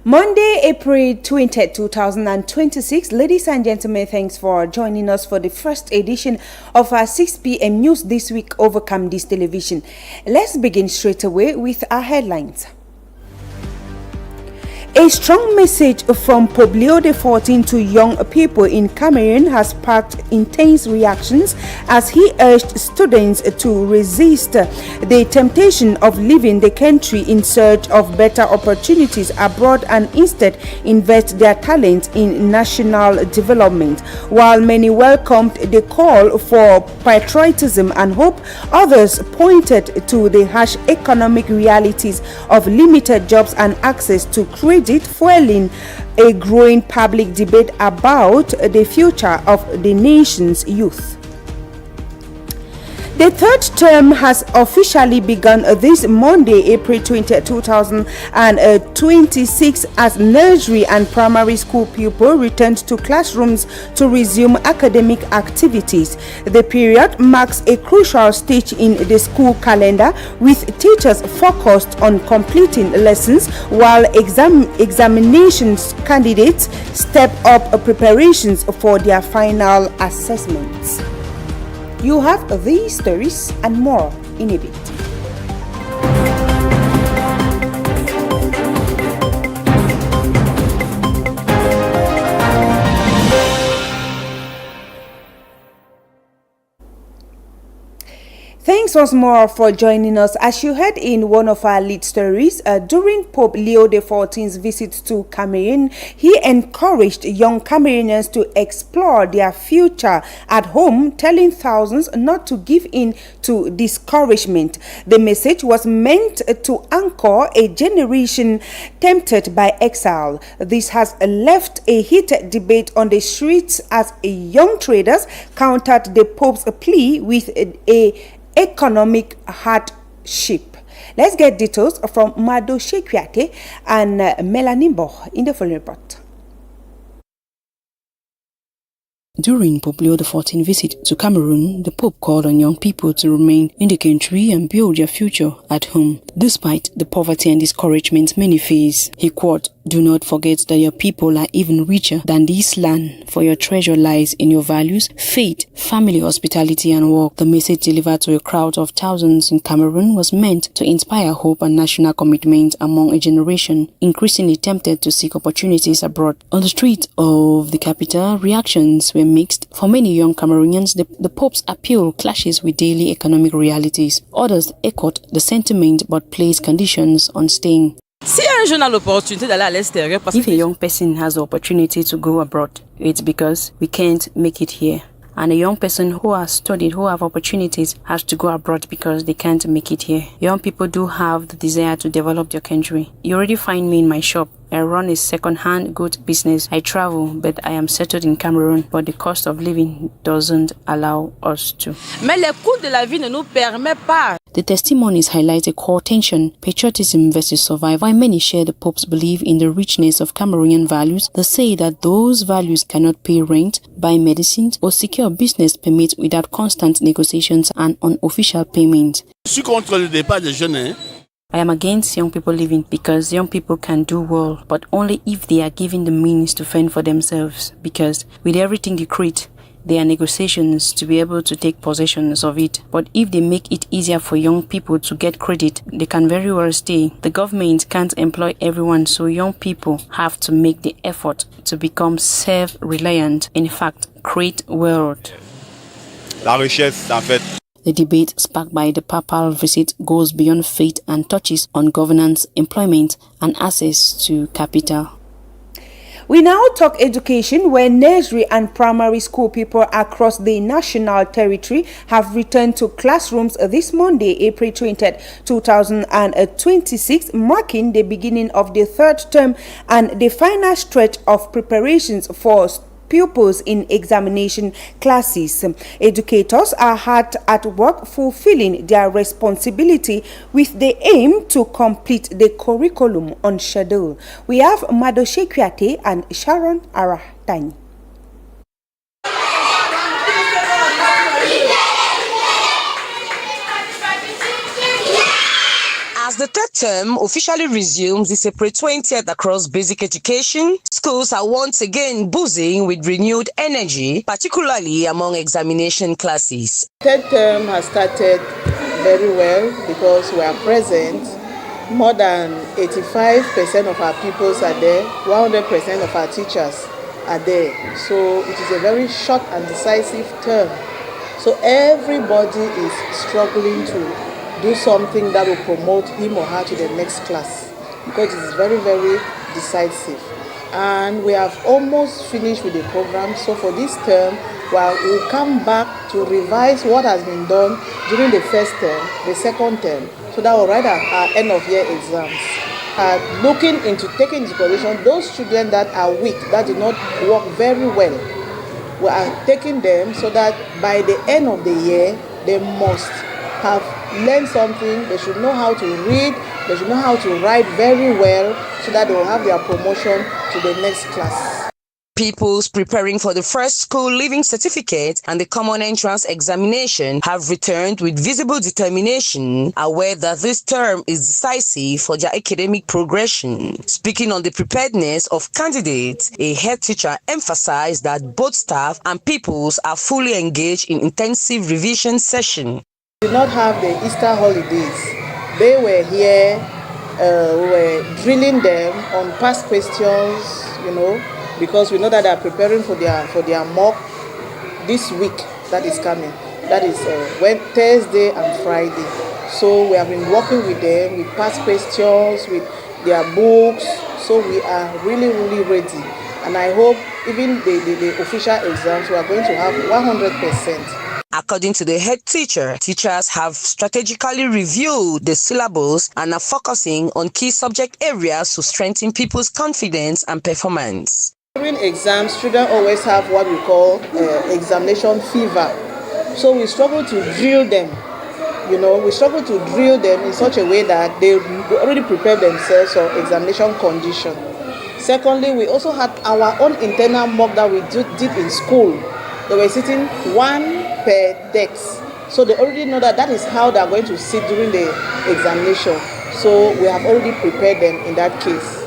Monday, April 20, 2026. Ladies and gentlemen, thanks for joining us for the first edition of our 6 p.m. news this week over Camdis Television. Let's begin straight away with our headlines. A strong message from Pope Leo XIV to young people in Cameroon has sparked intense reactions as he urged students to resist the temptation of leaving the country in search of better opportunities abroad and instead invest their talent in national development. While many welcomed the call for patriotism and hope, others pointed to the harsh economic realities of limited jobs and access to credit, fueling a growing public debate about the future of the nation's youth. The third term has officially begun this Monday, April 20, 2026, as nursery and primary school pupils returned to classrooms to resume academic activities. The period marks a crucial stage in the school calendar, with teachers focused on completing lessons while examinations candidates step up preparations for their final assessments. You have these stories and more in a bit. Thanks once more for joining us. As you heard in one of our lead stories, during Pope Leo XIV's visit to Cameroon, he encouraged young Cameroonians to explore their future at home, telling thousands not to give in to discouragement. The message was meant to anchor a generation tempted by exile. This has left a heated debate on the streets as young traders countered the Pope's plea with a economic hardship. Let's get details from Mado Shekwiate and Melanie Bo in the following report. During Pope Leo XIV's visit to Cameroon, the Pope called on young people to remain in the country and build their future at home, despite the poverty and discouragement many face. He quote, "Do not forget that your people are even richer than this land, for your treasure lies in your values, faith, family, hospitality, and work." The message delivered to a crowd of thousands in Cameroon was meant to inspire hope and national commitment among a generation increasingly tempted to seek opportunities abroad. On the streets of the capital, reactions were mixed. For many young Cameroonians, the Pope's appeal clashes with daily economic realities. Others echoed the sentiment but placed conditions on staying. If a young person has the opportunity to go abroad, it's because we can't make it here. And a young person who has studied, who have opportunities, has to go abroad because they can't make it here. Young people do have the desire to develop their country. You already find me in my shop. I run a second-hand goods business. I travel, but I am settled in Cameroon. But the cost of living doesn't allow us to. Mais le coût de la vie ne nous permet pas. The testimonies highlight a core tension, patriotism versus survival. While many share the Pope's belief in the richness of Cameroonian values, they say that those values cannot pay rent, buy medicines, or secure business permits without constant negotiations and unofficial payment. Je suis contre le départ des jeunes. I am against young people leaving because young people can do well, but only if they are given the means to fend for themselves. Because with everything they create, there are negotiations to be able to take possession of it. But if they make it easier for young people to get credit, they can very well stay. The government can't employ everyone, so young people have to make the effort to become self-reliant. In fact, create wealth. La richesse, en fait. The debate sparked by the papal visit goes beyond faith and touches on governance, employment, and access to capital. We now talk education, where nursery and primary school people across the national territory have returned to classrooms this Monday, April 20, 2026, marking the beginning of the third term and the final stretch of preparations for pupils in examination classes. Educators are hard at work fulfilling their responsibility with the aim to complete the curriculum on schedule. We have Mado Shekwiate and Sharon Arahtani. As the third term officially resumes this April 20th across basic education, schools are once again buzzing with renewed energy, particularly among examination classes. Third term has started very well because we are present. More than 85% of our pupils are there, 100% of our teachers are there. So it is a very short and decisive term. So everybody is struggling to do something that will promote him or her to the next class because it is very, very decisive. And we have almost finished with the program. So for this term, we'll come back to revise what has been done during the first term, the second term, so that we'll write our end of year exams. Looking into taking into consideration those children that are weak, that did not work very well. We are taking them so that by the end of the year, they must have learned something. They should know how to read, they should know how to write very well so that they will have their promotion to the next class. Pupils preparing for the first school leaving certificate and the common entrance examination have returned with visible determination, aware that this term is decisive for their academic progression. Speaking on the preparedness of candidates, a head teacher emphasized that both staff and pupils are fully engaged in intensive revision session. We did not have the Easter holidays. They were here, we were drilling them on past questions, because we know that they are preparing for their mock this week that is coming. That is Thursday and Friday. So we have been working with them with past questions, with their books. So we are really, really ready. And I hope even the official exams, we are going to have 100%. According to the head teacher, teachers have strategically reviewed the syllabus and are focusing on key subject areas to strengthen people's confidence and performance. During exams, children always have what we call examination fever. So we struggle to drill them. We struggle to drill them in such a way that they already prepare themselves for examination condition. Secondly, we also had our own internal mock that we did in school. They were sitting one per desk. So they already know that is how they are going to sit during the examination. So we have already prepared them in that case.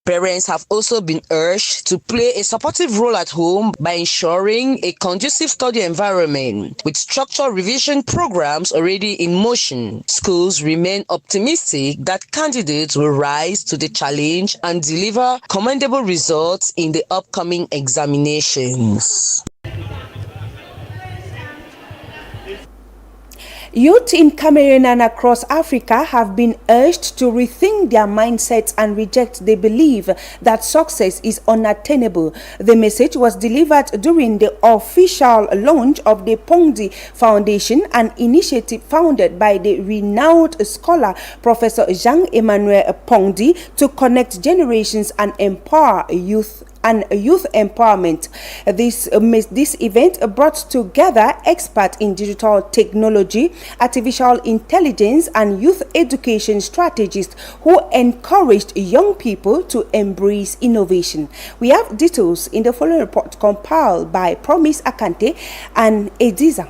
Parents have also been urged to play a supportive role at home by ensuring a conducive study environment. With structured revision programs already in motion, schools remain optimistic that candidates will rise to the challenge and deliver commendable results in the upcoming examinations. Youth in Cameroon and across Africa have been urged to rethink their mindsets and reject the belief that success is unattainable. The message was delivered during the official launch of the Pongdi Foundation, an initiative founded by the renowned scholar Professor Jean-Emmanuel Pongdi to connect generations and empower youth and youth empowerment. This event brought together experts in digital technology, artificial intelligence, and youth education strategists who encouraged young people to embrace innovation. We have details in the following report compiled by Promise Akante and Ediza.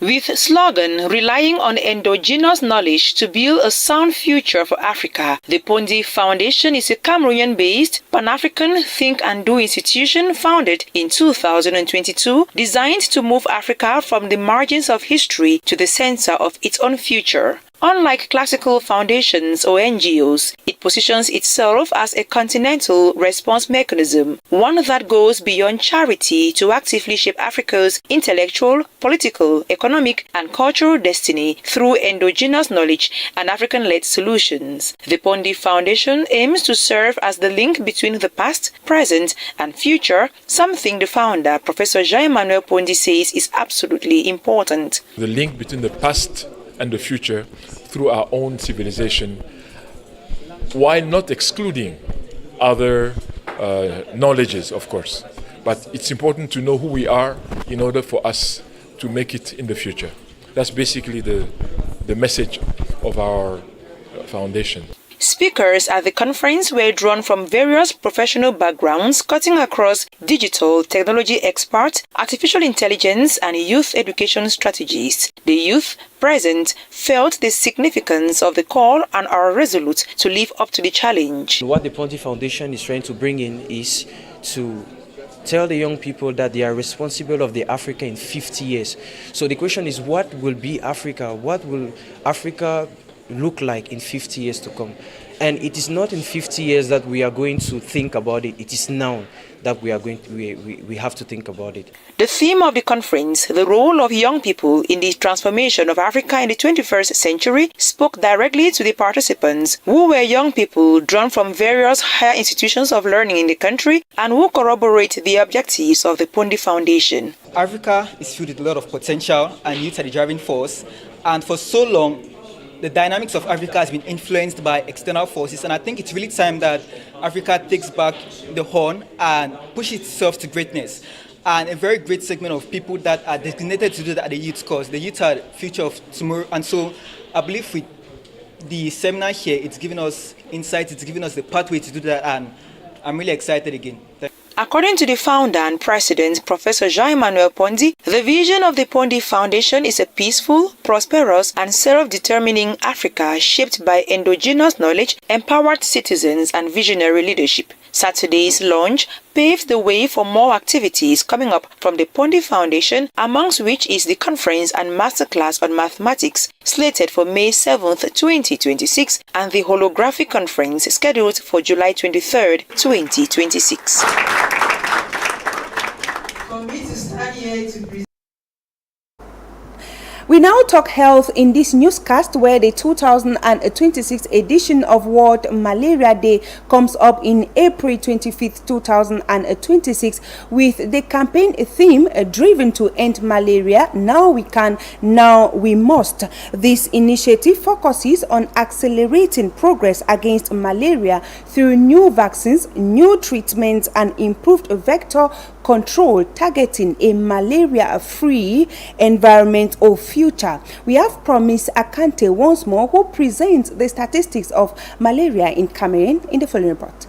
With slogan relying on endogenous knowledge to build a sound future for Africa, the Pongdi Foundation is a Cameroonian-based Pan-African think and do institution founded in 2022, designed to move Africa from the margins of history to the center of its own future. Unlike classical foundations or NGOs, it positions itself as a continental response mechanism, one that goes beyond charity to actively shape Africa's intellectual, political, economic, and cultural destiny through endogenous knowledge and African-led solutions. The Pongdi Foundation aims to serve as the link between the past, present, and future, something the founder, Professor Jean-Emmanuel Pongdi, says is absolutely important. The link between the past and the future through our own civilization, while not excluding other knowledges, of course. But it's important to know who we are in order for us to make it in the future. That's basically the message of our foundation. Speakers at the conference were drawn from various professional backgrounds, cutting across digital technology experts, artificial intelligence, and youth education strategies. The youth present felt the significance of the call and are resolute to live up to the challenge. What the Ponty Foundation is trying to bring in is to tell the young people that they are responsible of the Africa in 50 years. So the question is, what will be Africa? What will Africa look like in 50 years to come? And it is not in 50 years that we are going to think about it. It is now that we have to think about it. The theme of the conference, the role of young people in the transformation of Africa in the 21st century, spoke directly to the participants, who were young people drawn from various higher institutions of learning in the country and who corroborate the objectives of the Ponty Foundation. Africa is filled with a lot of potential and youth are the driving force, and for so long the dynamics of Africa has been influenced by external forces, and I think it's really time that Africa takes back the horn and pushes itself to greatness. And a very great segment of people that are designated to do that are the youth, cause the youth are the future of tomorrow. And so I believe with the seminar here, it's giving us insights, it's giving us the pathway to do that, and I'm really excited again. According to the founder and president, Professor Jean-Emmanuel Ponty, the vision of the Ponty Foundation is a peaceful, prosperous, and self-determining Africa shaped by endogenous knowledge, empowered citizens, and visionary leadership. Saturday's launch paved the way for more activities coming up from the Ponty Foundation, amongst which is the conference and masterclass on mathematics slated for May 7th, 2026, and the holographic conference scheduled for July 23rd, 2026. We now talk health in this newscast, where the 2026 edition of World Malaria Day comes up in April 25th, 2026, with the campaign theme driven to end malaria. Now we can, now we must. This initiative focuses on accelerating progress against malaria through new vaccines, new treatments, and improved vector control, targeting a malaria-free environment or future. We have Promise Akante once more, who presents the statistics of malaria in Cameroon in the following report.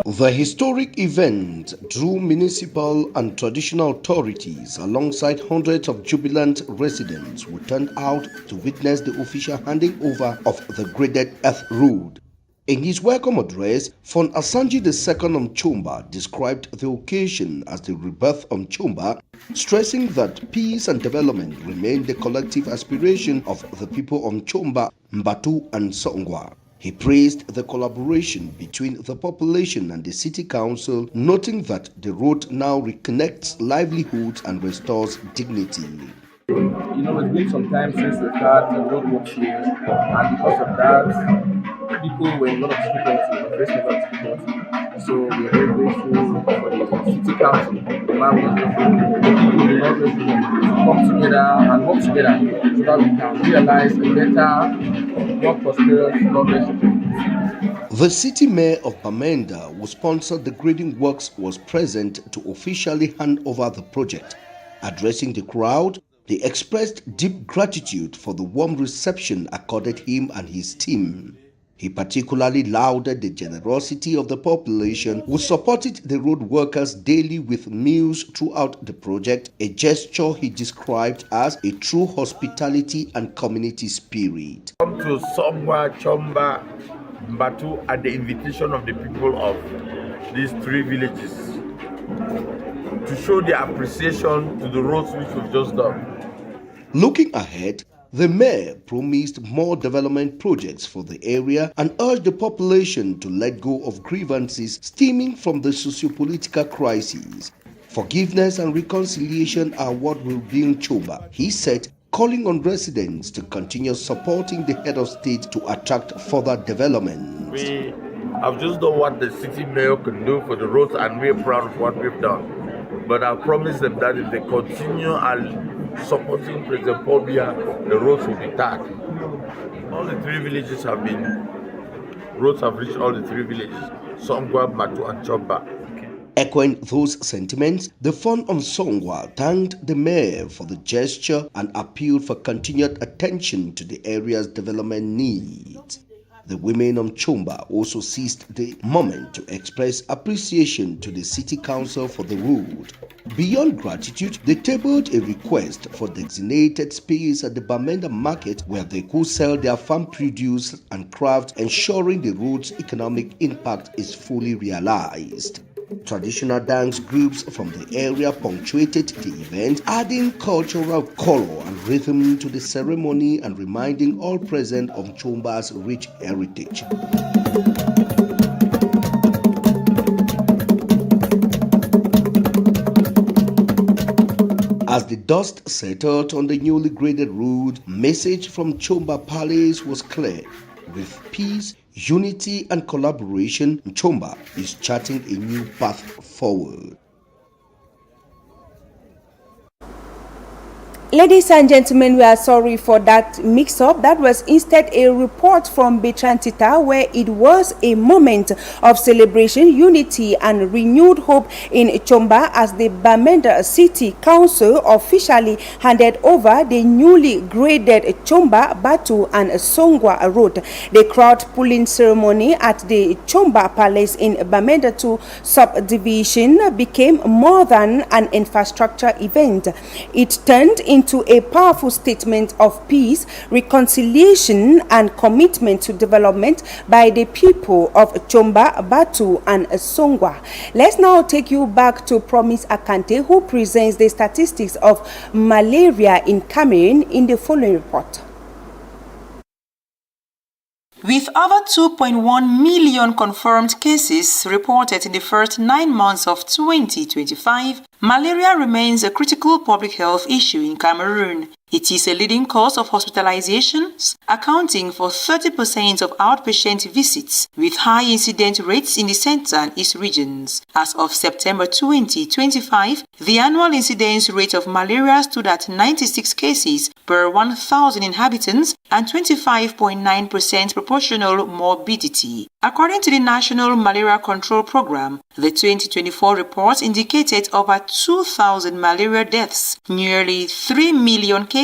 The historic event drew municipal and traditional authorities alongside hundreds of jubilant residents who turned out to witness the official handing over of the graded earth road. In his welcome address, Fon Asanji II Mchomba described the occasion as the rebirth of Mchomba, stressing that peace and development remain the collective aspiration of the people of Mchomba, Mbatu and Songwa. He praised the collaboration between the population and the city council, noting that the road now reconnects livelihoods and restores dignity. You know, it's been some time since the start the road works here, and because of that, people were in a lot of difficulty, facing a lot of difficulty. So we're very grateful for the city council, the man, people in all those to come together and work together so that we can realize a better, more prosperous, progress. The city mayor of Bamenda, who sponsored the grading works, was present to officially hand over the project. Addressing the crowd, they expressed deep gratitude for the warm reception accorded him and his team. He particularly lauded the generosity of the population who supported the road workers daily with meals throughout the project, a gesture he described as a true hospitality and community spirit. Come to Songwa, Chomba, Mbatu at the invitation of the people of these three villages to show their appreciation to the roads which we've just done. Looking ahead, the mayor promised more development projects for the area and urged the population to let go of grievances stemming from the socio-political crisis. Forgiveness and reconciliation are what will bring Choba, he said, calling on residents to continue supporting the head of state to attract further development. We have just done what the city mayor can do for the roads, and we're proud of what we've done. But I promise them that if they continue supporting President Paul Biya, the roads will be tarred. All the three villages have been, roads have reached all the three villages, Songwa, Mbatu and Chomba. Echoing those sentiments, the Fon of Songwa thanked the mayor for the gesture and appealed for continued attention to the area's development needs. The women of Chomba also seized the moment to express appreciation to the city council for the road. Beyond gratitude, they tabled a request for designated space at the Bamenda market where they could sell their farm produce and craft, ensuring the road's economic impact is fully realized. Traditional dance groups from the area punctuated the event, adding cultural color and rhythm to the ceremony and reminding all present of Chomba's rich heritage. As the dust settled on the newly graded road, message from Chomba Palace was clear. With peace, unity and collaboration, Chomba is charting a new path forward. Ladies and gentlemen, we are sorry for that mix-up. That was instead a report from Bertrand Tita, where it was a moment of celebration, unity and renewed hope in Chomba as the Bamenda City Council officially handed over the newly graded Chomba, Batu and Songwa Road. The crowd-pulling ceremony at the Chomba Palace in Bamenda 2 subdivision became more than an infrastructure event. It turned into a powerful statement of peace, reconciliation and commitment to development by the people of Chomba, Batu and Songwa. Let's now take you back to Promise Akante, who presents the statistics of malaria in Cameroon in the following report. With over 2.1 million confirmed cases reported in the first 9 months of 2025, malaria remains a critical public health issue in Cameroon. It is a leading cause of hospitalizations, accounting for 30% of outpatient visits, with high incidence rates in the center and east regions. As of September 2025, the annual incidence rate of malaria stood at 96 cases per 1,000 inhabitants and 25.9% proportional morbidity. According to the National Malaria Control Program, the 2024 report indicated over 2,000 malaria deaths, nearly 3 million cases,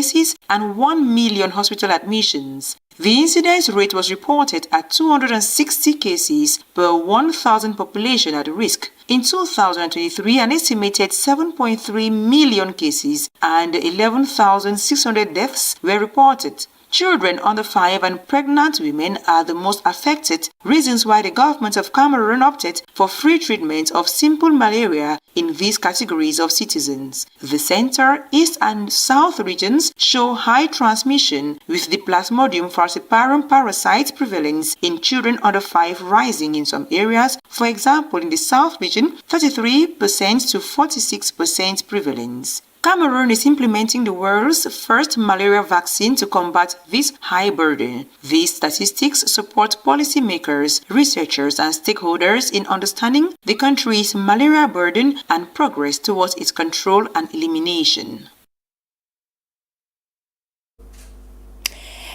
and 1 million hospital admissions. The incidence rate was reported at 260 cases per 1,000 population at risk. In 2023, an estimated 7.3 million cases and 11,600 deaths were reported. Children under 5 and pregnant women are the most affected, reasons why the government of Cameroon opted for free treatment of simple malaria in these categories of citizens. The center, east and south regions show high transmission, with the Plasmodium falciparum parasite prevalence in children under 5 rising in some areas, for example in the south region 33% to 46% prevalence. Cameroon is implementing the world's first malaria vaccine to combat this high burden. These statistics support policymakers, researchers, and stakeholders in understanding the country's malaria burden and progress towards its control and elimination.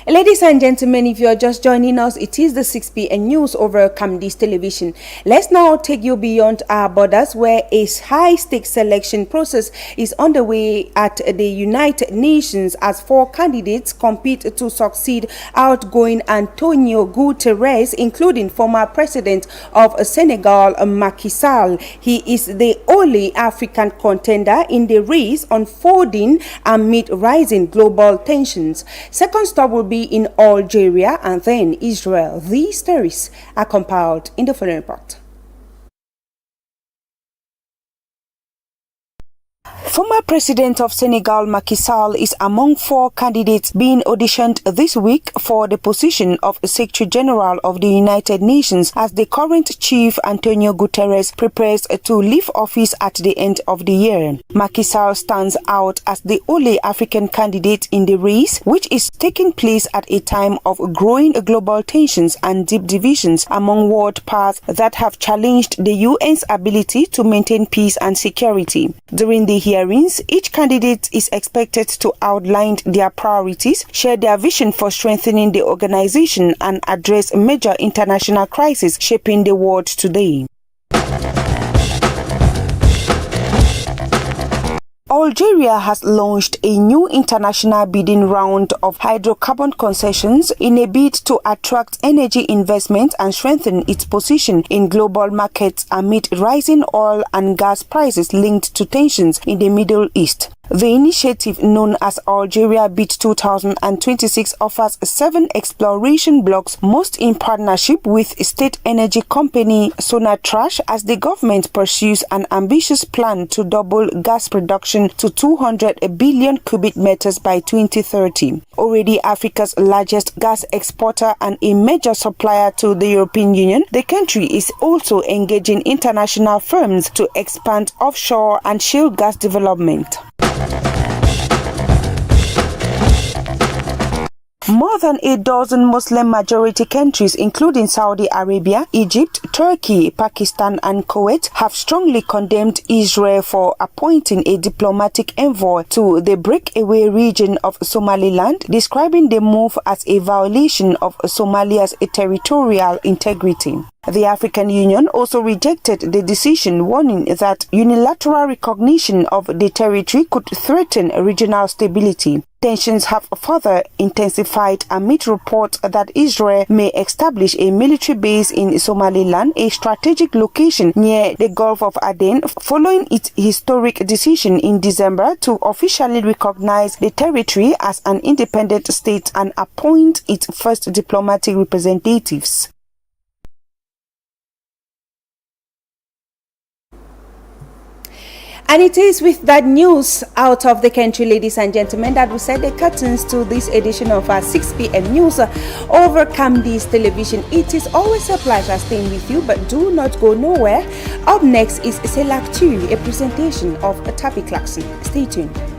Ladies and gentlemen, if you are just joining us, it is the 6 p.m. news over Camdis Television. Let's now take you beyond our borders, where a high-stakes selection process is underway at the United Nations as 4 candidates compete to succeed outgoing Antonio Guterres, including former president of Senegal, Macky Sall. He is the only African contender in the race, unfolding amid rising global tensions. Second stop will be in Algeria and then Israel. These stories are compiled in the following report. Former President of Senegal, Macky Sall, is among 4 candidates being auditioned this week for the position of Secretary General of the United Nations, as the current chief, Antonio Guterres, prepares to leave office at the end of the year. Macky Sall stands out as the only African candidate in the race, which is taking place at a time of growing global tensions and deep divisions among world powers that have challenged the UN's ability to maintain peace and security. During the hearings, each candidate is expected to outline their priorities, share their vision for strengthening the organization, and address major international crises shaping the world today. Algeria has launched a new international bidding round of hydrocarbon concessions in a bid to attract energy investment and strengthen its position in global markets amid rising oil and gas prices linked to tensions in the Middle East. The initiative, known as Algeria Bid 2026, offers 7 exploration blocks, most in partnership with state energy company Sonatrach, as the government pursues an ambitious plan to double gas production to 200 billion cubic meters by 2030. Already Africa's largest gas exporter and a major supplier to the European Union, the country is also engaging international firms to expand offshore and shale gas development. More than a dozen Muslim-majority countries, including Saudi Arabia, Egypt, Turkey, Pakistan and Kuwait, have strongly condemned Israel for appointing a diplomatic envoy to the breakaway region of Somaliland, describing the move as a violation of Somalia's territorial integrity. The African Union also rejected the decision, warning that unilateral recognition of the territory could threaten regional stability. Tensions have further intensified amid reports that Israel may establish a military base in Somaliland, a strategic location near the Gulf of Aden, following its historic decision in December to officially recognize the territory as an independent state and appoint its first diplomatic representatives. And it is with that news out of the country, ladies and gentlemen, that we set the curtains to this edition of our 6 p.m. news over Camdis Television. It is always a pleasure staying with you, but do not go nowhere. Up next is Selak 2, a presentation of Tappy Clarkson. Stay tuned.